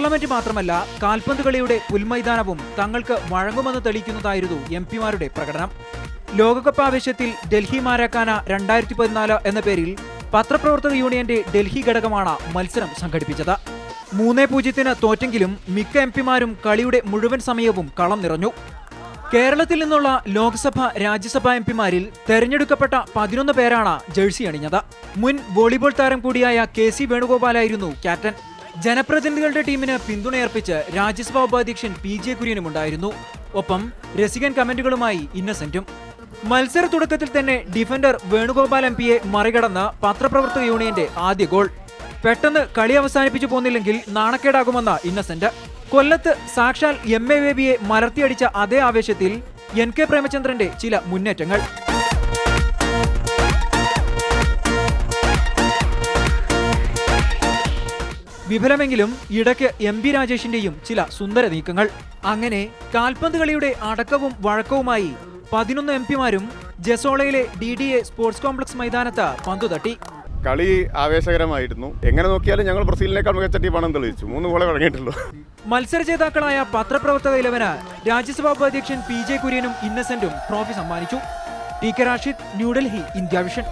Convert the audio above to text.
Parliament മാത്രമല്ല, കാൽപന്ത് കളിയുടെ പുൽമൈതാനവും തങ്ങൾക്ക് വഴങ്ങുമെന്ന് തെളിയിക്കുന്നതായിരുന്നു എംപിമാരുടെ പ്രകടനം. ലോകകപ്പ് ആവേശത്തിൽ ഡൽഹി മാരാക്കാന 2014 എന്ന പേരിൽ പത്രപ്രവർത്തക യൂണിയന്റെ ഡൽഹി ഘടകമാണ് മത്സരം സംഘടിപ്പിച്ചത്. 3-0 തോറ്റെങ്കിലും മിക്ക എംപിമാരും കളിയുടെ മുഴുവൻ സമയവും കളം നിറഞ്ഞു. കേരളത്തിൽ നിന്നുള്ള ലോക്സഭ, രാജ്യസഭാ എംപിമാരിൽ തെരഞ്ഞെടുക്കപ്പെട്ട 11 പേരാണ് ജേഴ്സി അണിഞ്ഞത്. മുൻ വോളിബോൾ താരം കൂടിയായ KC വേണുഗോപാലായിരുന്നു ക്യാപ്റ്റൻ. ജനപ്രതിനിധികളുടെ ടീമിന് പിന്തുണയർപ്പിച്ച് രാജ്യസഭാ ഉപാധ്യക്ഷൻ PJ കുര്യനും ഉണ്ടായിരുന്നു. ഒപ്പം രസികൻ കമന്റുകളുമായി ഇന്നസെന്റും. മത്സര തുടക്കത്തിൽ തന്നെ ഡിഫൻഡർ വേണുഗോപാൽ MPയെ മറികടന്ന് പത്രപ്രവർത്തക യൂണിയന്റെ ആദ്യ ഗോൾ. പെട്ടെന്ന് കളി അവസാനിപ്പിച്ചു പോന്നില്ലെങ്കിൽ നാണക്കേടാകുമെന്ന ഇന്നസെന്റ്. കൊല്ലത്ത് സാക്ഷാൽ MA ബേബിയെ മലർത്തിയടിച്ച അതേ ആവേശത്തിൽ NK പ്രേമചന്ദ്രന്റെ ചില മുന്നേറ്റങ്ങൾ. വിഫലമെങ്കിലും ഇടയ്ക്ക് MB രാജേഷിന്റെയും ചില സുന്ദര നീക്കങ്ങൾ. അങ്ങനെ കാൽപന്ത് കളിയുടെ അടക്കവും വഴക്കവുമായി 11 എംപിമാരും ജസോളയിലെ DDA സ്പോർട്സ് കോംപ്ലക്സ് മൈതാനത്ത് പന്തു തട്ടി. കളി ആവേശകരമായിരുന്നു. എങ്ങനെ നോക്കിയാലും ഞങ്ങൾ ബ്രസീലിനേക്കാൾ മികച്ച ടീമാണെന്ന് തെളിയിച്ചു. 3 ഗോളേ വഴങ്ങിയിട്ടുള്ളൂ. മത്സര ജേതാക്കളായ പത്രപ്രവർത്തക 11 രാജ്യസഭാ ഉപാധ്യക്ഷൻ PJ കുര്യനും ഇന്നസെന്റും ട്രോഫി സമ്മാനിച്ചു. TK Rashid, New Delhi, India vision.